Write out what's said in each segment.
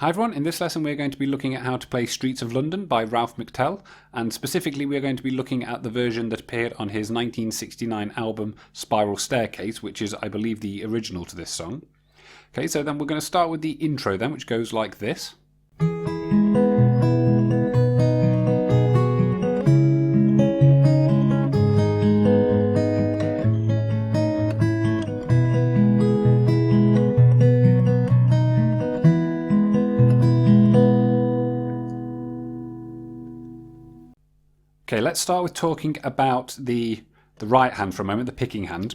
Hi everyone, in this lesson we're going to be looking at how to play Streets of London by Ralph McTell, and specifically we're going to be looking at the version that appeared on his 1969 album Spiral Staircase, which is, I believe, the original to this song. Okay, so then we're going to start with the intro then, which goes like this. Okay, let's start with talking about the right hand for a moment, the picking hand.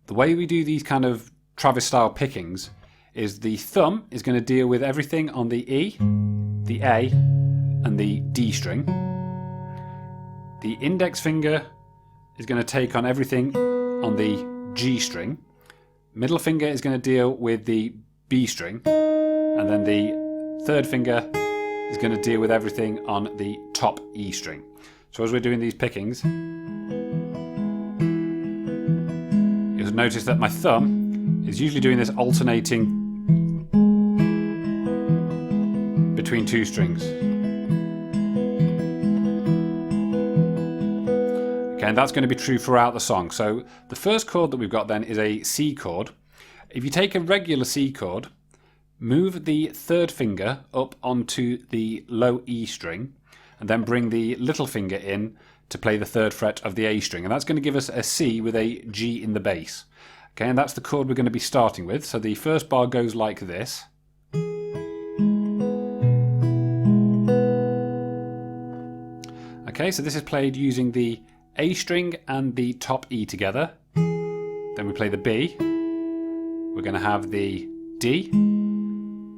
The way we do these kind of Travis style pickings is the thumb is going to deal with everything on the E, the A and the D string. The index finger is going to take on everything on the G string. Middle finger is going to deal with the B string, and then the third finger is going to deal with everything on the top E string. So as we're doing these pickings, you'll notice that my thumb is usually doing this alternating between two strings. Okay, and that's going to be true throughout the song. So the first chord that we've got then is a C chord. If you take a regular C chord, move the third finger up onto the low E string and then bring the little finger in to play the third fret of the A string, and that's going to give us a C with a G in the bass. Okay, and that's the chord we're going to be starting with. So the first bar goes like this. Okay, so this is played using the A string and the top E together. Then we play the B. We're going to have the D,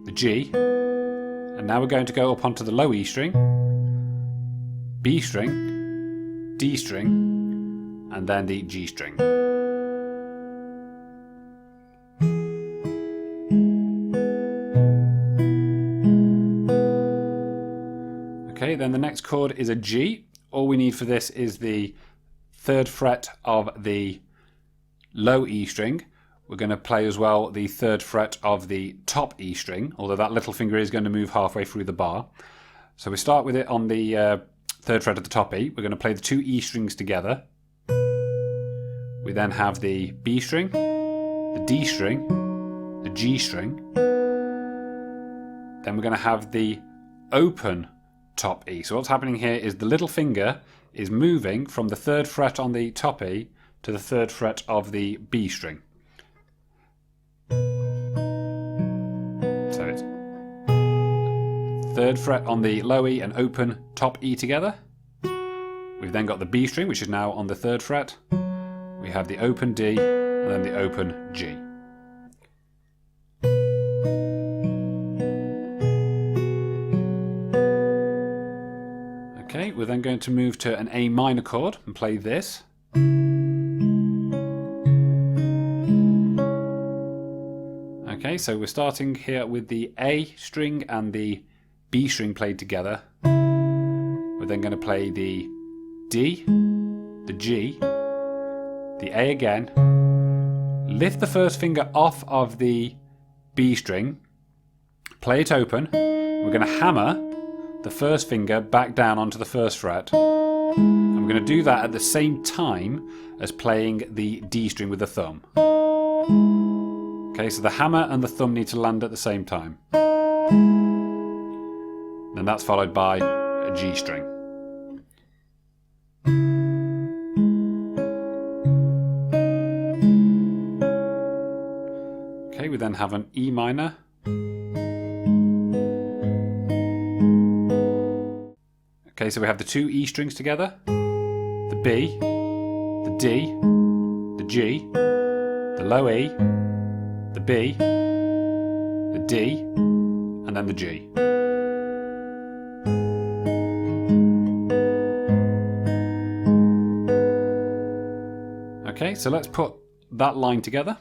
the G, and now we're going to go up onto the low E string, B string, D string, and then the G string. Okay, then the next chord is a G. All we need for this is the third fret of the low E string. We're going to play as well the third fret of the top E string, although that little finger is going to move halfway through the bar. So we start with it on the third fret of the top E. We're going to play the two E strings together. We then have the B string, the D string, the G string. Then we're going to have the open top E. So what's happening here is the little finger is moving from the third fret on the top E to the third fret of the B string. So it's third fret on the low E and open top E together. We've then got the B string, which is now on the third fret. We have the open D and then the open G. Okay, we're then going to move to an A minor chord and play this. Okay, so we're starting here with the A string and the B string played together. We're then going to play the D, the G, the A again, lift the first finger off of the B string, play it open, we're going to hammer the first finger back down onto the first fret, and we're going to do that at the same time as playing the D string with the thumb. Okay, so the hammer and the thumb need to land at the same time. Then that's followed by a G string. Okay, we then have an E minor. Okay, so we have the two E strings together, the B, the D, the G, the low E, the B, the D, and then the G. Okay, so let's put that line together.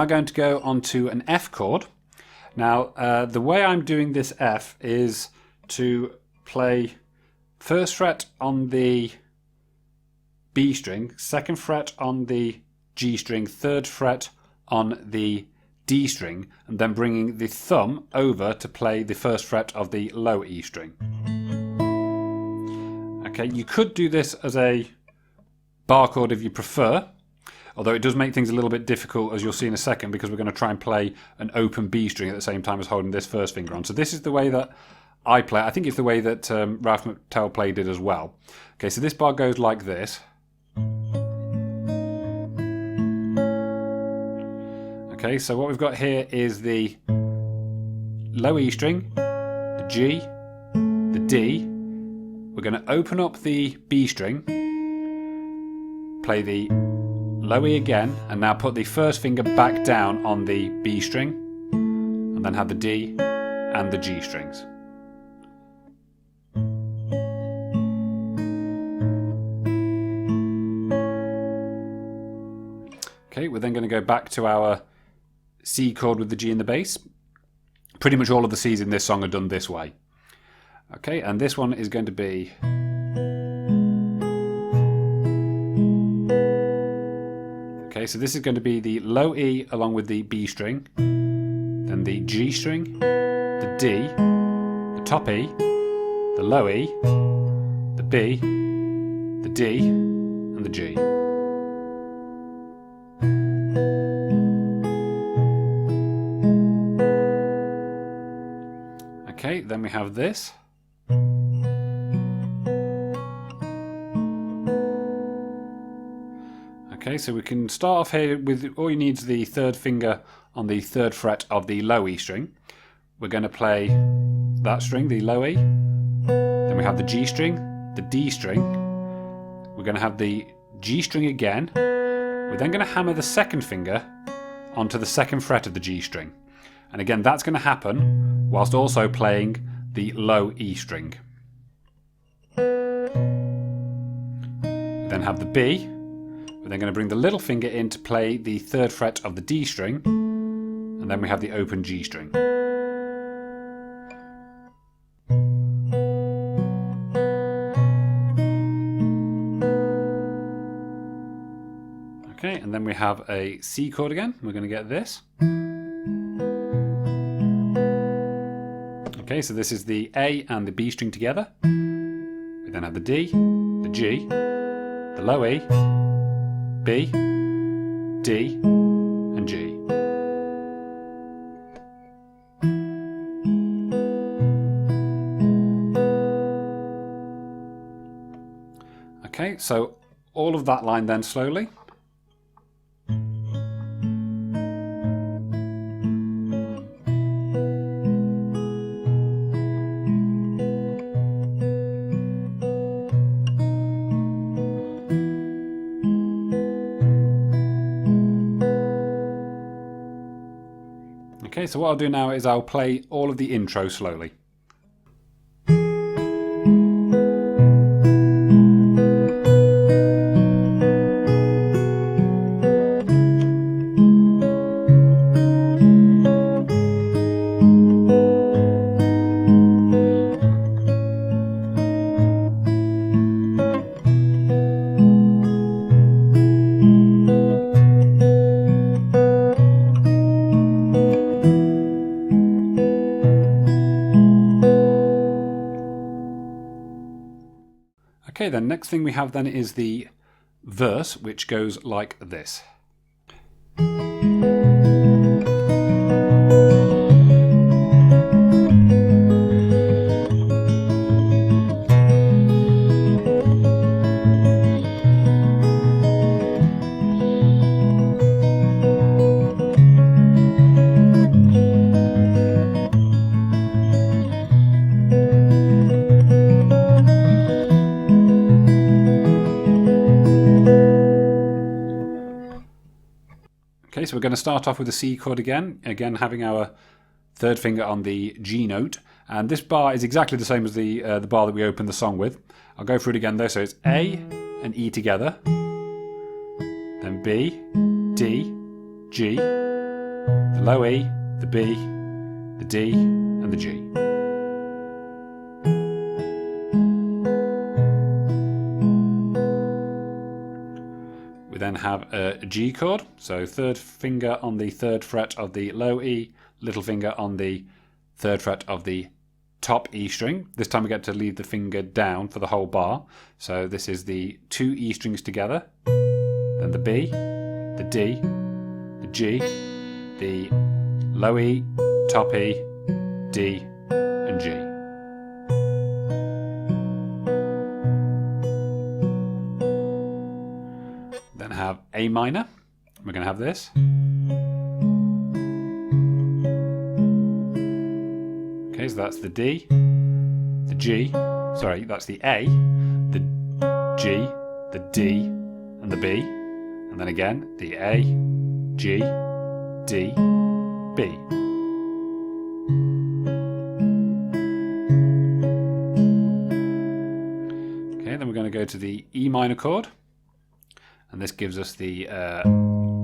now going to go onto an F chord. Now, the way I'm doing this F is to play first fret on the B string, second fret on the G string, third fret on the D string, and then bringing the thumb over to play the first fret of the low E string. Okay, you could do this as a bar chord if you prefer, although it does make things a little bit difficult, as you'll see in a second, because we're going to try and play an open B string at the same time as holding this first finger on. So this is the way that I play. I think it's the way that Ralph McTell played it as well. Okay, so this bar goes like this. Okay, so what we've got here is the low E string, the G, the D. We're going to open up the B string, play the low E again, and now put the first finger back down on the B string, and then have the D and the G strings. Okay, we're then going to go back to our C chord with the G in the bass. Pretty much all of the C's in this song are done this way. Okay, and this one is going to be... Okay, so this is going to be the low E along with the B string, then the G string, the D, the top E, the low E, the B, the D, and the G. Okay, then we have this. Okay, so we can start off here with all you need is the third finger on the third fret of the low E string. We're going to play that string, the low E. Then we have the G string, the D string. We're going to have the G string again. We're then going to hammer the second finger onto the second fret of the G string. And again, that's going to happen whilst also playing the low E string. We then have the B. We're then going to bring the little finger in to play the third fret of the D string, and then we have the open G string. Okay, and then we have a C chord again. We're going to get this. Okay, so this is the A and the B string together. We then have the D, the G, the low E, B, D, and G. Okay, so all of that line then slowly. Okay, so what I'll do now is I'll play all of the intro slowly. Okay, then next thing we have then is the verse, which goes like this. Okay, so we're going to start off with the C chord again having our third finger on the G note, and this bar is exactly the same as the bar that we opened the song with. I'll go through it again though, so it's A and E together, then B, D, G, the low E, the B, the D, and the G. We then have a G chord, so third finger on the third fret of the low E, little finger on the third fret of the top E string. This time we get to leave the finger down for the whole bar. So this is the two E strings together, then the B, the D, the G, the low E, top E, D, and G. Then have A minor. We're going to have this. Okay, so that's the D, the G, sorry, that's the A, the G, the D, and the B, and then again the A, G, D, B. Okay, then we're going to go to the E minor chord, and this gives us the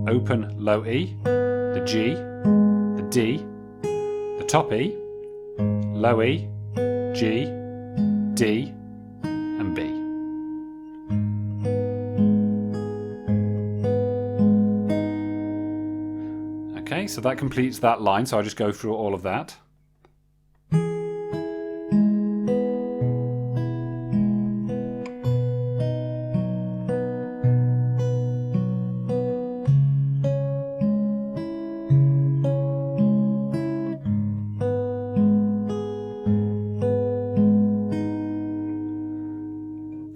open low E, the G, the D, the top E, low E, G, D, and B. Okay, so that completes that line, so I'll just go through all of that.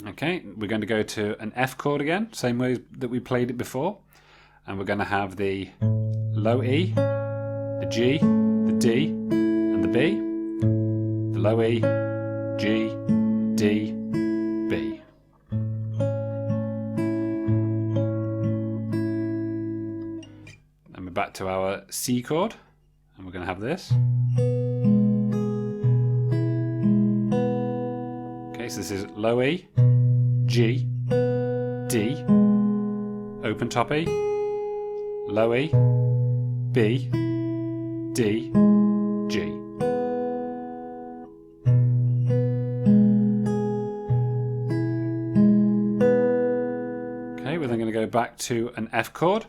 Okay, we're going to go to an F chord again, same way that we played it before. And we're going to have the low E, the G, the D, and the B. The low E, G, D, B. Then we're back to our C chord, and we're going to have this. Okay, so this is low E, G, D, open top E, low E, B, D, G. Okay, we're then going to go back to an F chord,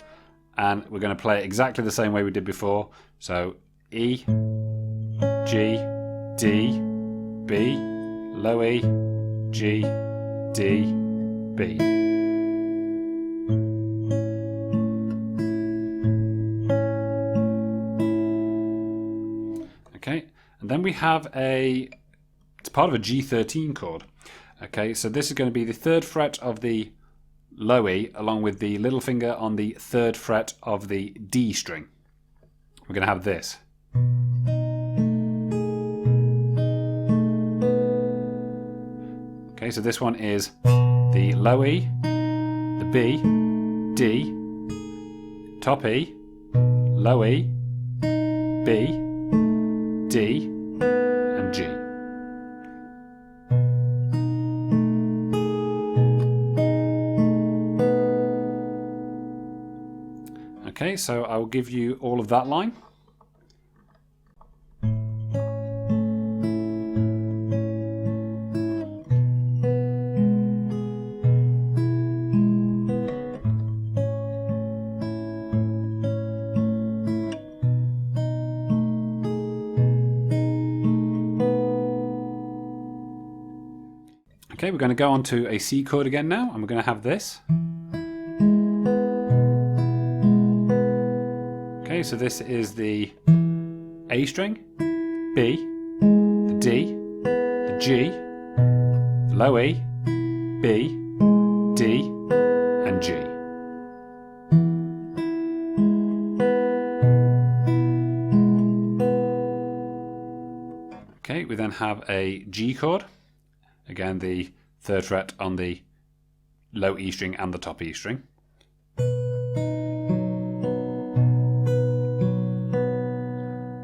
and we're going to play it exactly the same way we did before. So E, G, D, B, low E, G, D, B. Okay, and then we have it's part of a G13 chord. Okay, so this is going to be the third fret of the low E along with the little finger on the third fret of the D string. We're going to have this. Okay, so this one is the low E, the B, D, top E, low E, B, D, and G. Okay, so I will give you all of that line. Okay, we're going to go on to a C chord again now, and we're going to have this. Okay, so this is the A string, B, the D, the G, the low E, B, D, and G. Okay, we then have a G chord. Again, the third fret on the low E string and the top E string.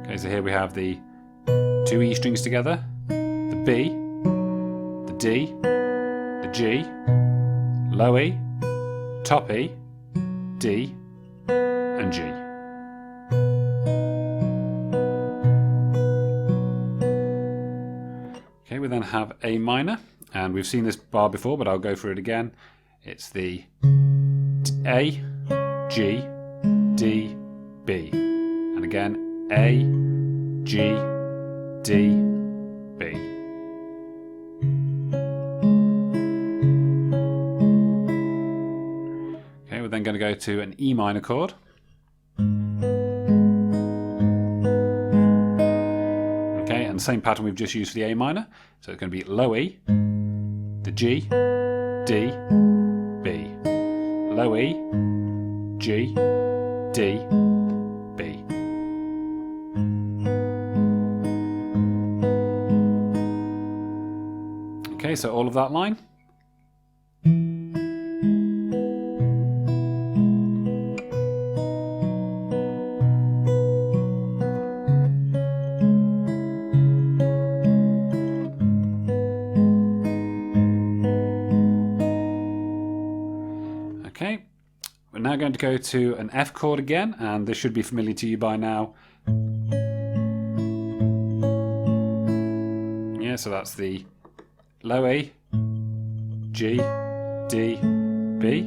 Okay, so here we have the two E strings together, the B, the D, the G, low E, top E, D, and G. we then have A minor, and we've seen this bar before, but I'll go through it again. It's the A, G, D, B, and again A, G, D, B. Okay, we're then going to go to an E minor chord. Okay, and the same pattern we've just used for the A minor. So it's going to be low E, the G, D, B, low E, G, D, B. Okay, so all of that line. Okay, we're now going to go to an F chord again, and this should be familiar to you by now. Yeah, so that's the low E, G, D, B,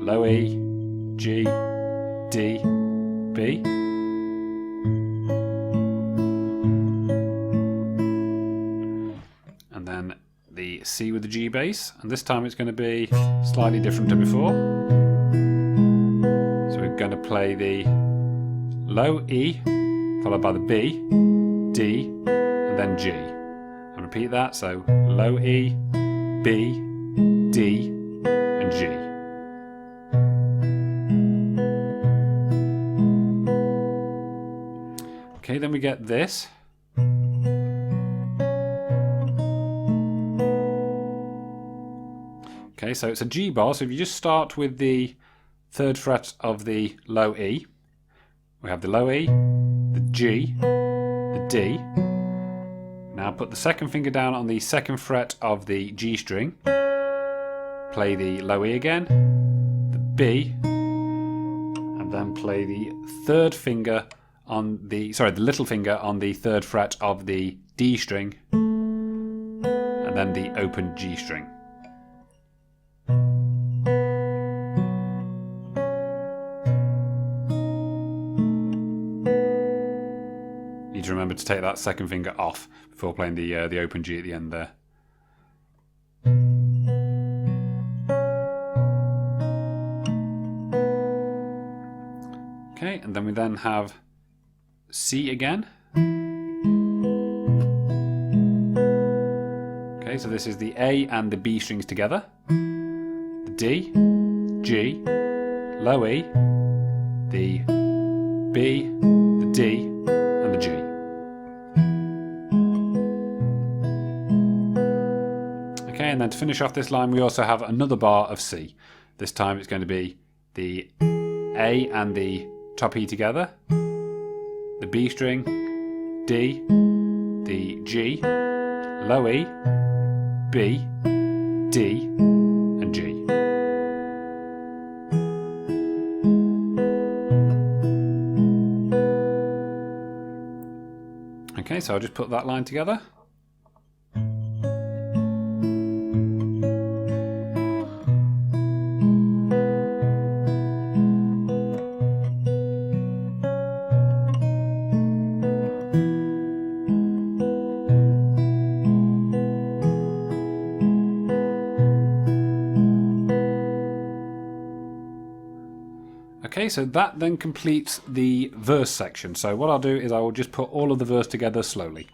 low E, G, D, B. And then the C with the G bass, and this time it's going to be slightly different to before. So we're going to play the low E, followed by the B, D, and then G. And repeat that, so low E, B, D, and G. Okay, then we get this. Okay, so it's a G bar, so if you just start with the 3rd fret of the low E, we have the low E, the G, the D. Now put the 2nd finger down on the 2nd fret of the G string, play the low E again, the B, and then play the 3rd finger on the, the little finger on the 3rd fret of the D string, and then the open G string. Need to remember to take that 2nd finger off before playing the open G at the end there. Okay, and then we then have C again. Okay, so this is the A and the B strings together. The D, G, low E, the B, the D, and the G. Okay, and then to finish off this line, we also have another bar of C. This time it's going to be the A and the top E together, the B string, D, the G, low E, B, D, and G. Okay, so I'll just put that line together. Okay, so that then completes the verse section. So what I'll do is I will just put all of the verse together slowly.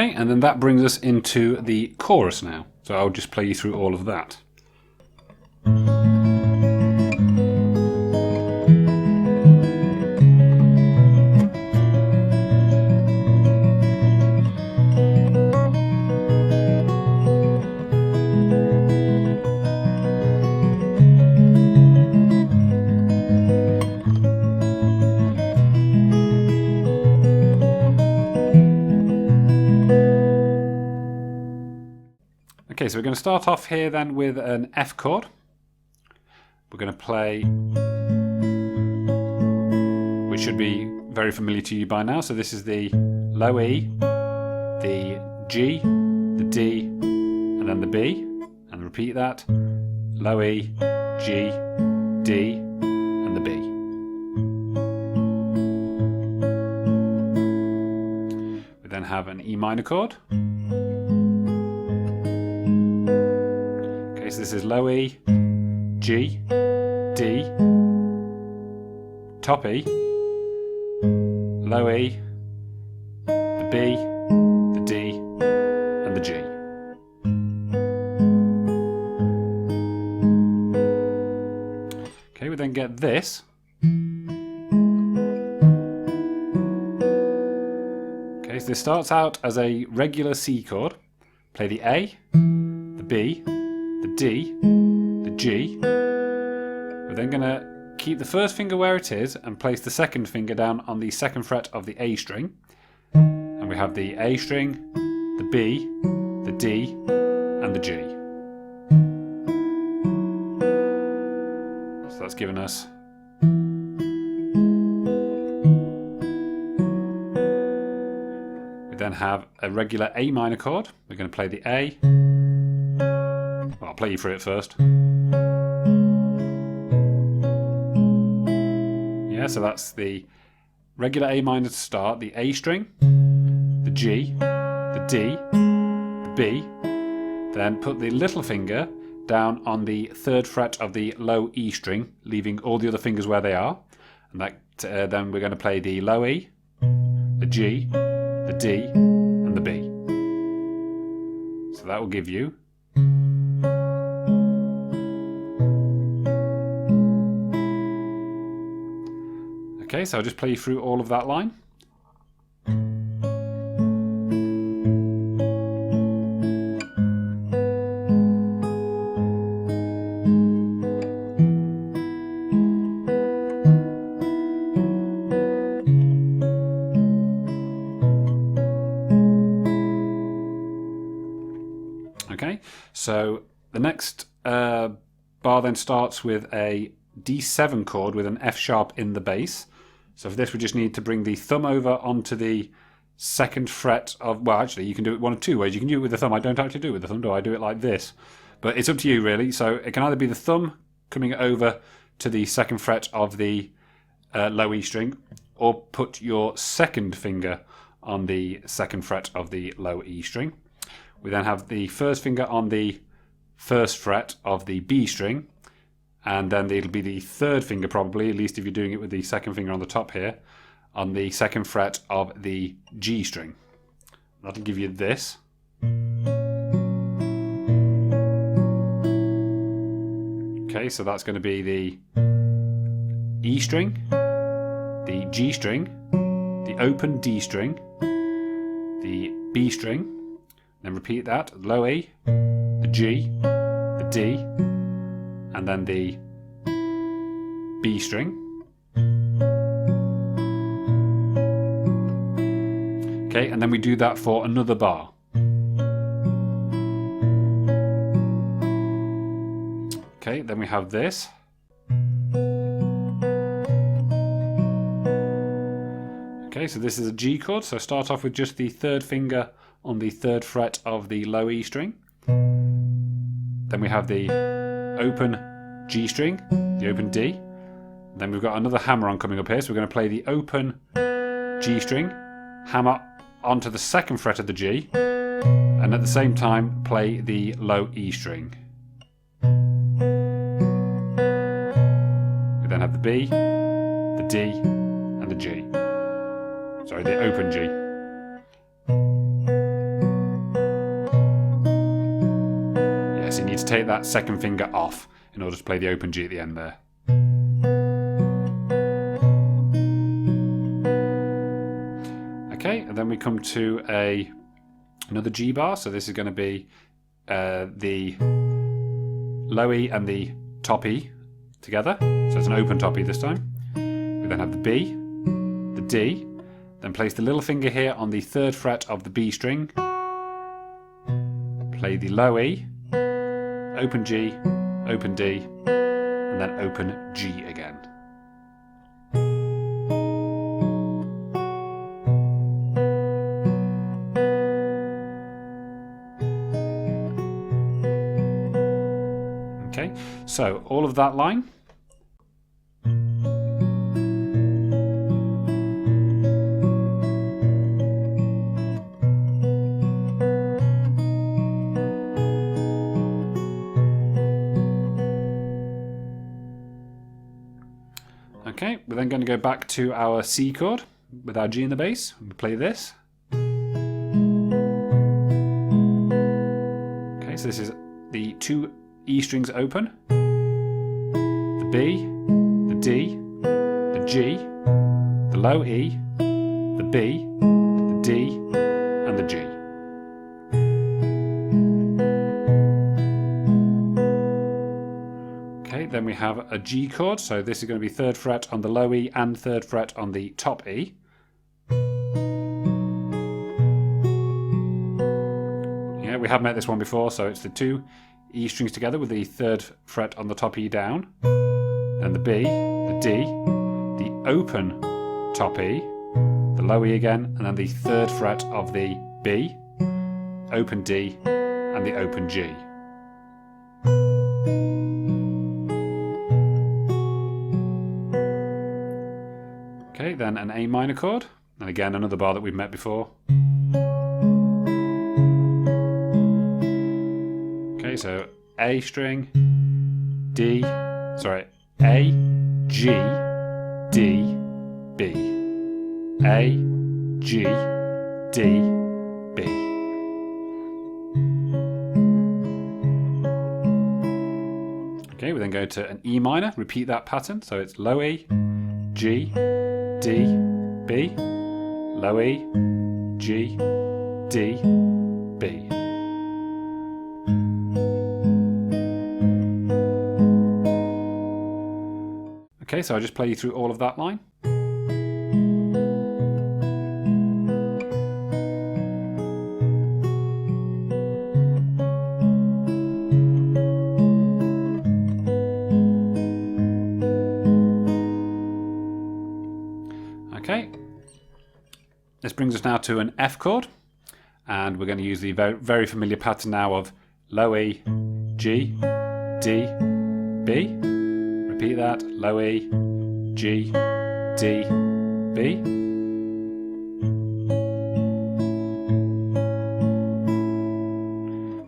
Okay, and then that brings us into the chorus now. So I'll just play you through all of that. Okay, so we're going to start off here then with an F chord. We're going to play, which should be very familiar to you by now. So this is the low E, the G, the D, and then the B. And repeat that. Low E, G, D, and the B. We then have an E minor chord. So this is low E, G, D, top E, low E, the B, the D, and the G. Okay, we then get this. Okay, so this starts out as a regular C chord. Play the A, the B, the D, the G. We're then going to keep the first finger where it is and place the second finger down on the second fret of the A string. And we have the A string, the B, the D, and the G. So that's given us we then have a regular A minor chord. We're going to play the A. Well, I'll play you through it first. Yeah, so that's the regular A minor to start, the A string, the G, the D, the B, then put the little finger down on the third fret of the low E string, leaving all the other fingers where they are. And that, then we're going to play the low E, the G, the D, and the B. So that will give you okay, so I'll just play you through all of that line. Okay, so the next bar then starts with a D7 chord with an F sharp in the bass. So for this we just need to bring the thumb over onto the second fret of, well actually you can do it one of two ways. You can do it with the thumb. I don't actually do it with the thumb, do I? Do it like this. But it's up to you really. So it can either be the thumb coming over to the second fret of the low E string, or put your second finger on the second fret of the low E string. We then have the first finger on the first fret of the B string, and then it'll be the third finger probably, at least if you're doing it with the second finger on the top here, on the second fret of the G string. That'll give you this. Okay, so that's going to be the E string, the G string, the open D string, the B string, then repeat that, low E, the G, the D, and then the B string. Okay, and then we do that for another bar. Okay, then we have this. Okay, so this is a G chord, so start off with just the third finger on the third fret of the low E string. Then we have the open G string, the open D. Then we've got another hammer on coming up here, so we're going to play the open G string, hammer onto the second fret of the G, and at the same time play the low E string. We then have the B, the D, and the G. Sorry, the open G. take that second finger off in order to play the open G at the end there. Okay, and then we come to another G bar. So this is going to be the low E and the top E together. So it's an open top E this time. We then have the B, the D, then place the little finger here on the 3rd fret of the B string, play the low E, open G, open D, and then open G again. Okay, so all of that line. Okay, we're then going to go back to our C chord with our G in the bass. We play this. Okay, so this is the 2 E strings open, the B, the D, the G, the low E, the B, the D, and the G. Okay, then we have a G chord, so this is going to be 3rd fret on the low E and 3rd fret on the top E. Yeah, we have met this one before, so it's the 2 E strings together with the 3rd fret on the top E down, and the B, the D, the open top E, the low E again, and then the 3rd fret of the B, open D, and the open G. Okay, then an A minor chord, and again another bar that we've met before. Okay, so A string, D, sorry, A, G, D, B. A, G, D, B. Okay, we then go to an E minor, repeat that pattern, so it's low E, G, D, B, low E, G, D, B. Okay, so I'll just play you through all of that line. Okay, this brings us now to an F chord, and we're going to use the very familiar pattern now of low E, G, D, B. Repeat that, low E, G, D, B.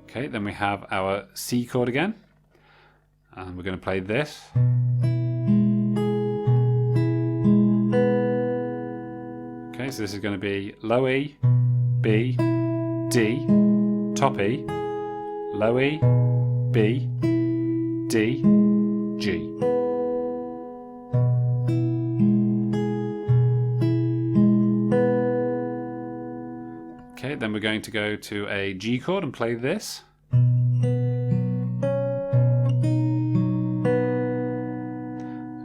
Okay, then we have our C chord again, and we're going to play this. Okay, so this is going to be low E, B, D, top E, low E, B, D, G. Okay, then we're going to go to a G chord and play this.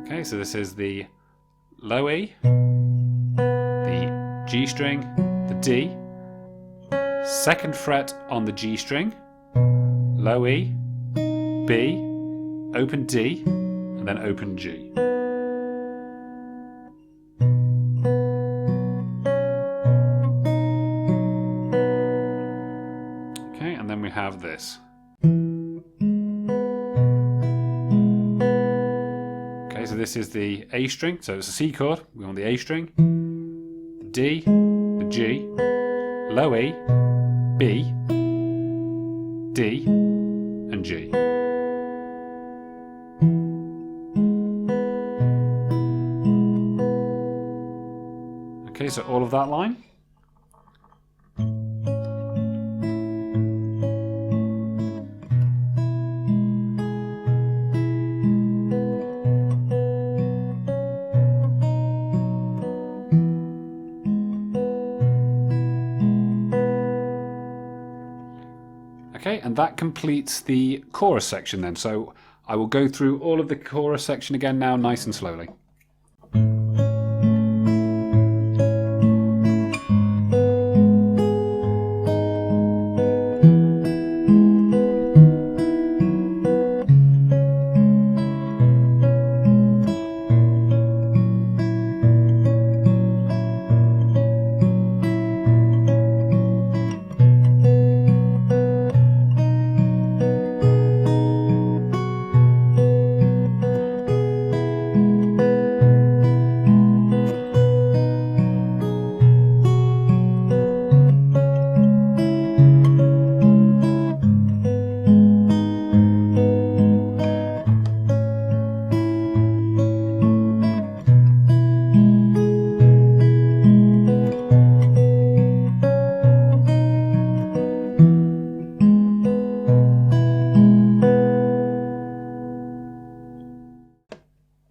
Okay, so this is the low E, the G string, the D, 2nd fret on the G string, low E, B, open D, and then open G. Okay, and then we have this. Okay, so this is the A string, so it's a C chord, we're on the A string, the D, the G, low E, B, D, and G. Okay, so all of that line. and that completes the chorus section then. So I will go through all of the chorus section again now, nice and slowly.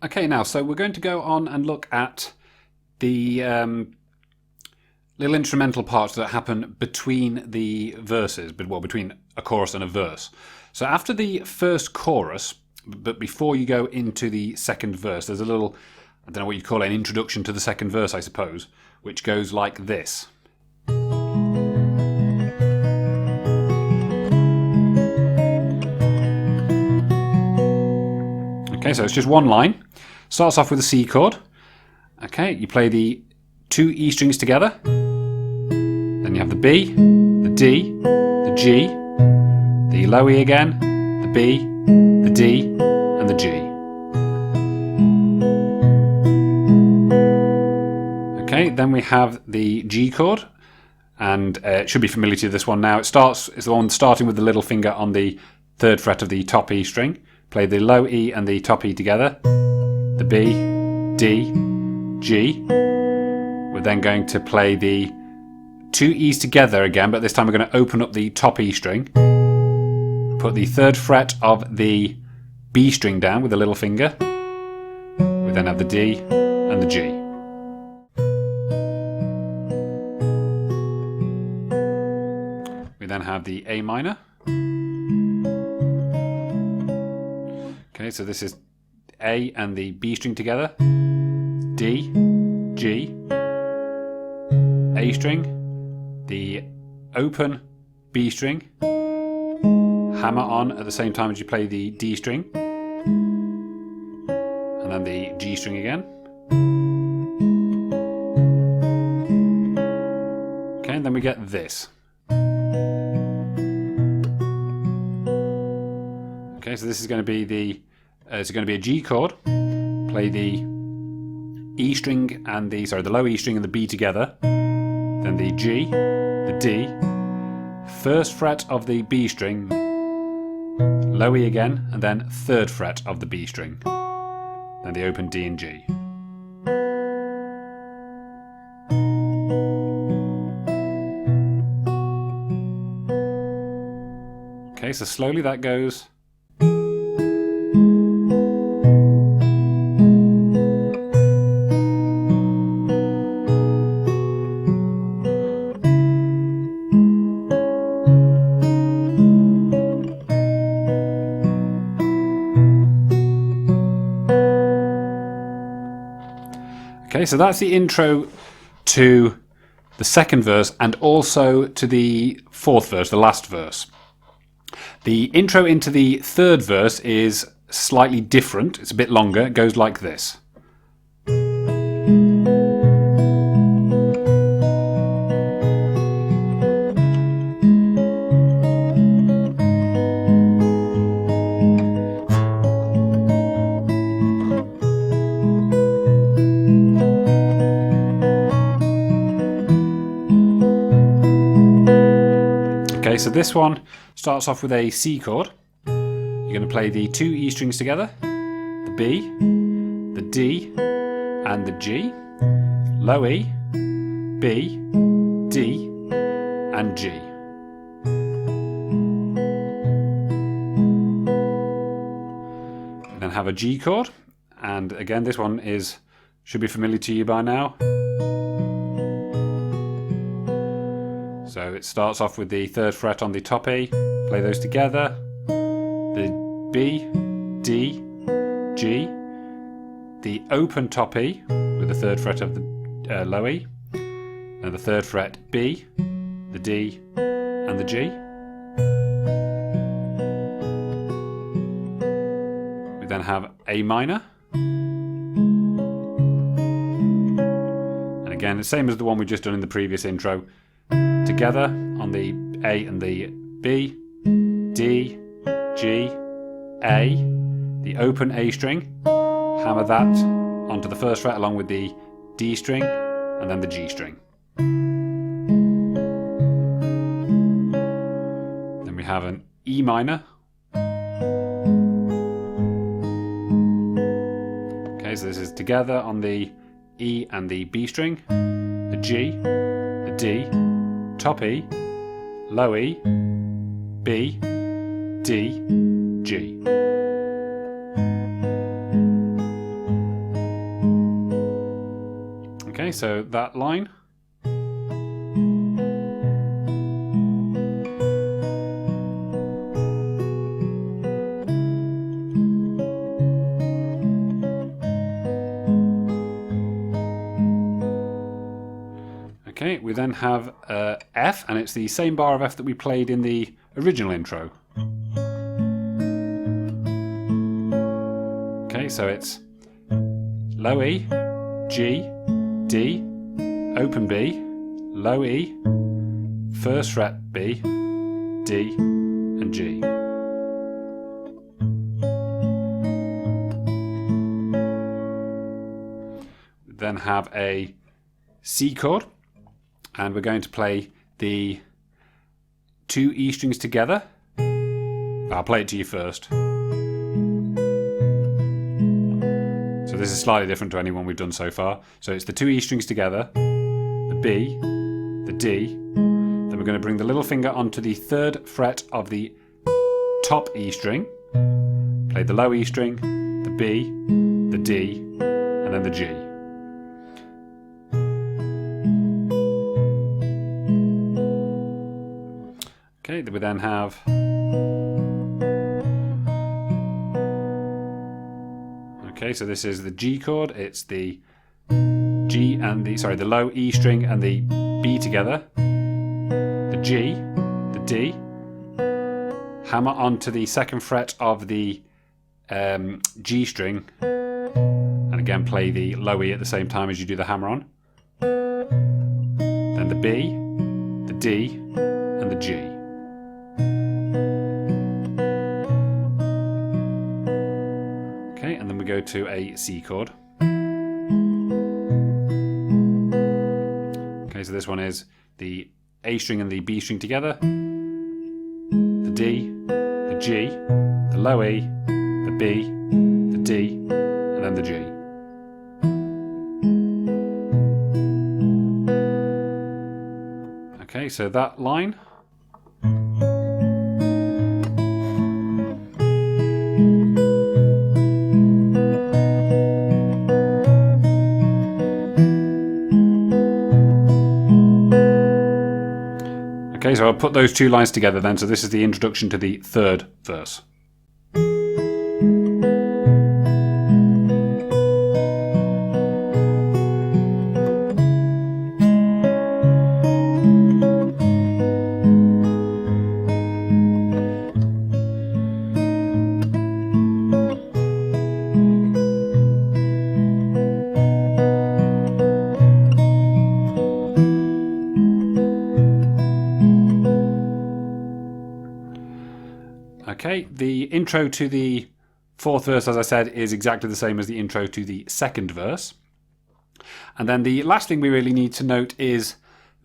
Okay, now, so we're going to go on and look at the little instrumental parts that happen between the verses, well, between a chorus and a verse. So after the first chorus, but before you go into the second verse, there's a little, I don't know what you call it, an introduction to the second verse, I suppose, which goes like this. Okay, so it's just one line. Starts off with a C chord. Okay, you play the two E strings together. Then you have the B, the D, the G, the low E again, the B, the D, and the G. Okay, then we have the G chord, and it should be familiar to this one now. It's the one starting with the little finger on the 3rd fret of the top E string. Play the low E and the top E together. The B, D, G. We're then going to play the two E's together again, but this time we're going to open up the top E string. Put the 3rd fret of the B string down with the little finger. We then have the D and the G. We then have the A minor. Okay, so this is A and the B string together, D, G, A string, the open B string, hammer on at the same time as you play the D string, and then the G string again. Okay, and then we get this. Okay, so this is going to be the it's going to be a G chord. Play the E string and the low E string and the B together. Then the G, the D, 1st fret of the B string, low E again, and then 3rd fret of the B string. Then the open D and G. Okay, so slowly that goes. Okay, so that's the intro to the second verse and also to the 4th verse, the last verse. The intro into the 3rd verse is slightly different. It's a bit longer. It goes like this. Okay, so this one starts off with a C chord. You're going to play the two E strings together, the B, the D, and the G, low E, B, D, and G. You then have a G chord, and again this one should be familiar to you by now. So So it starts off with the 3rd fret on the top E, play those together, the B, D, G, the open top E with the 3rd fret of the low E, and the 3rd fret B, the D, and the G. We then have A minor. And again, the same as the one we just done in the previous intro. Together on the A and the B, D, G, A, the open A string, hammer that onto the 1st fret along with the D string and then the G string. Then we have an E minor. Okay, so this is together on the E and the B string, the G, the D, top E, low E, B, D, G. Okay, so that line. Okay, we then have F, and it's the same bar of F that we played in the original intro. Okay, so it's low E, G, D, open B, low E, 1st fret B, D, and G. We then have a C chord, and we're going to play the 2 E strings together. I'll play it to you first. So this is slightly different to any one we've done so far. So it's the 2 E strings together, the B, the D, then we're going to bring the little finger onto the 3rd fret of the top E string, play the low E string, the B, the D, and then the G. Okay, we then have so this is the G chord. It's the G and the low E string and the B together. The G, the D, hammer onto the 2nd fret of the G string, and again play the low E at the same time as you do the hammer on. Then the B, the D, and the G. Okay, and then we go to a C chord. Okay, so this one is the A string and the B string together, the D, the G, the low E, the B, the D, and then the G. Okay, so that line. Okay, so I'll put those 2 lines together then. So this is the introduction to the 3rd verse. Okay, the intro to the 4th verse, as I said, is exactly the same as the intro to the 2nd verse. And then the last thing we really need to note is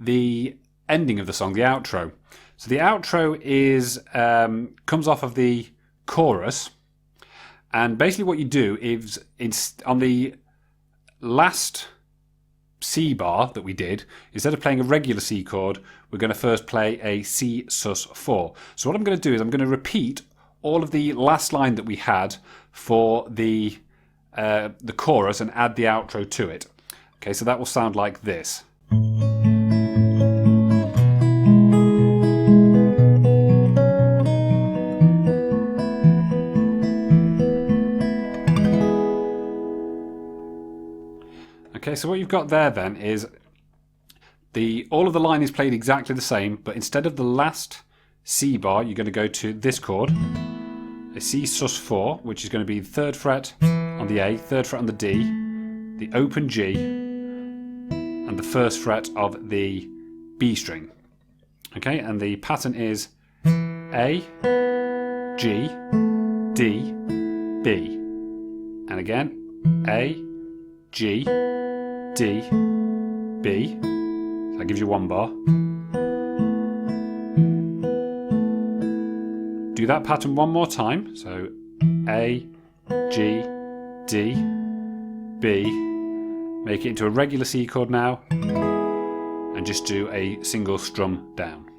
the ending of the song, the outro. So the outro is comes off of the chorus, and basically what you do is on the last C bar that we did, instead of playing a regular C chord, we're going to first play a C sus4. So what I'm going to do is I'm going to repeat all of the last line that we had for the chorus and add the outro to it. Okay, so that will sound like this. Okay, so what you've got there then is all of the line is played exactly the same, but instead of the last C bar, you're going to go to this chord, a C sus4, which is going to be the 3rd fret on the A, 3rd fret on the D, the open G, and the 1st fret of the B string. Okay, and the pattern is A, G, D, B. And again, A, G, D, B. So that gives you 1 bar. Do that pattern one more time. So A, G, D, B. Make it into a regular C chord now. And just do a single strum down.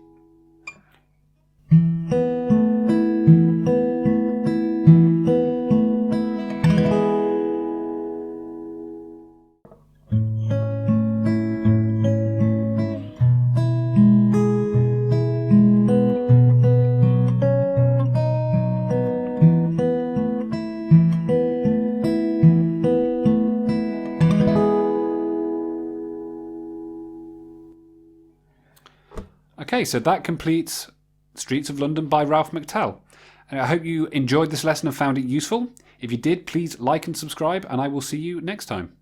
Okay, so that completes Streets of London by Ralph McTell. And I hope you enjoyed this lesson and found it useful. If you did, please like and subscribe, and I will see you next time.